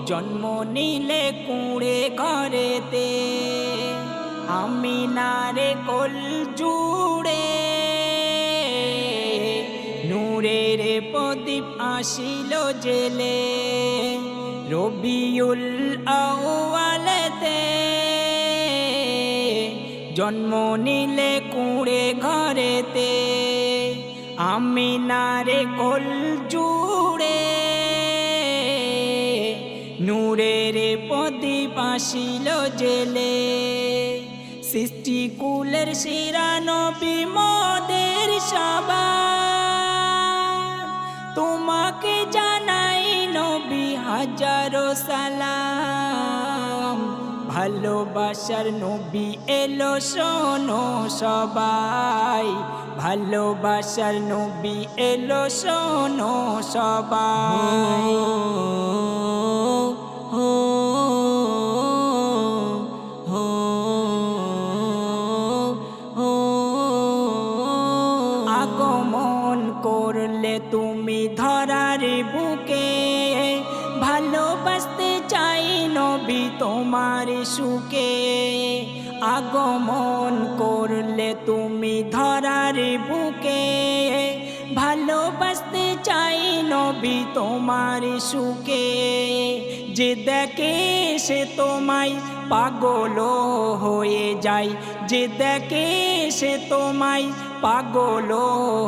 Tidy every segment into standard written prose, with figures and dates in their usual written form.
জন্ম নিলে কুঁড়ে ঘরেতে আমিনারে কোল জুড়ে নূরের প্রদীপ আসিল জেলে রবিউল আউয়ালেতে জন্ম নিলে কুঁড়ে ঘরেতে আমিনারে কোল জুড়ে নূরের প্রদীপ আসিল জেলে সৃষ্টিকুলের সেরা নবী মোদের সবার তোমাকে জানাই নবী হাজারো সালাম ভালোবাসার নবী এলো শোনো সবাই ভালোবাসার নবী এলো শোনো সবাই আগমন করলে তুমি ধরার বুকে ভালোবাসতে চাই নবী তোমার সুখে আগমন করলে তুমি ধরার বুকে ভালোবাসতে চাই নবী তোমার সুখে যে দেখে সে তোমায় পাগল হয়ে যায় যে দেখে সে তোমায় পাগল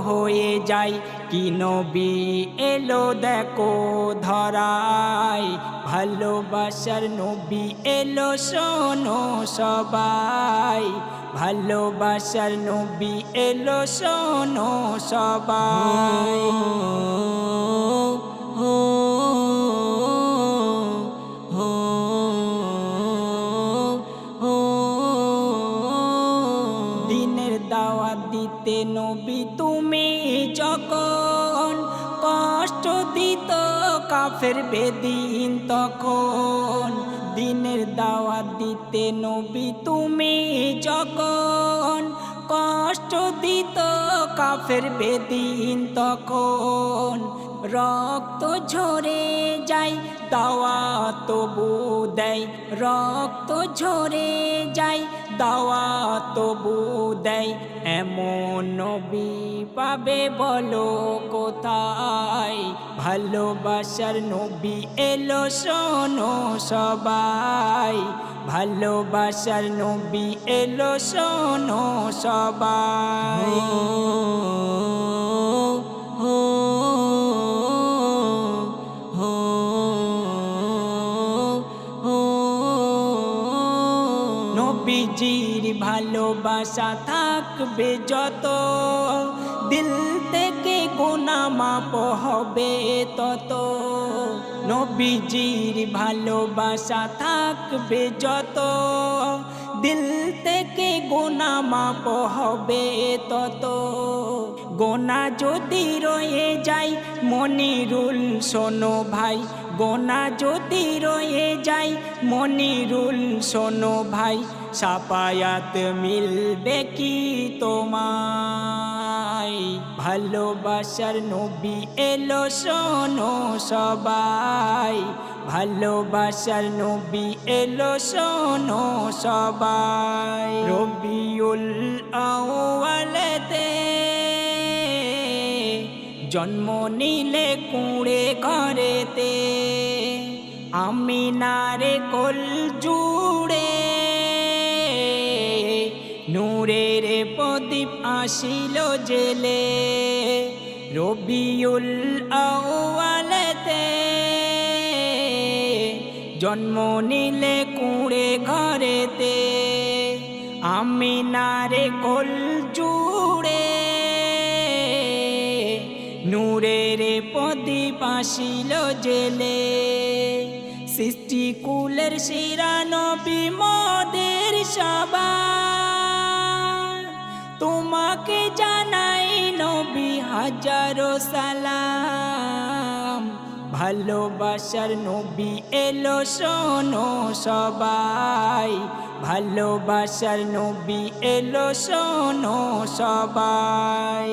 হয়ে যায় কি নবী এলো দেখো ধরায় ভালোবাসার নবী এলো শোনো সবাই ভালোবাসার নবী এলো শোনো সবাই দিনের দাওয়াত দিতে নবী তুমি যখন কষ্ট দিত কাফের বেদিন তখন দিনের দাওয়াত দিতে নবী তুমি যখন কষ্ট দিত কাফের বেদিন তখন রক্ত ঝরে যায় দাওয়াত তবু দেয় রক্ত ঝরে যায় দাওয়াত তবু দেয় এমন নবী পাবে বলো কোথায় ভালোবাসার নবী এলো শোনো সবাই ভালোবাসার নবী এলো শোনো সবাই নবীজির ভালোবাসা থাকবে যত দিল থেকে গুনাহ মাপ হবে তত নবীজির ভালোবাসা থাকবে যত দিল থেকে গুনাহ মাপ হবে তত গোনা যদি রয়ে যায় মনিরুল শোনো ভাই গোনা যদি রয়ে যায় মনিরুল শোনো ভাই সাফায়াত মিলবে কি তোমায় ভালোবাসার নবী এলো শোনো সবাই ভালোবাসার নবী এলো শোনো সবাই রবিউল আউয়ালেতে জন্ম নিলে কুঁড়ে ঘরেতে আমিনারে কোল জুড়ে নূরের প্রদীপ আসিল জেলে রবিউল আউয়ালেতে জন্ম নিলে কুঁড়ে ঘরেতে আমিনারে কোল জুড়ে নূরের প্রদীপ আসিল জেলে সৃষ্টিকুলের সেরা নবী মোদের সবার তোমাকে জানাই নবী হাজারো সালাম ভালোবাসার নবী এলো শোনো সবাই ভালোবাসার নবী এলো শোনো সবাই।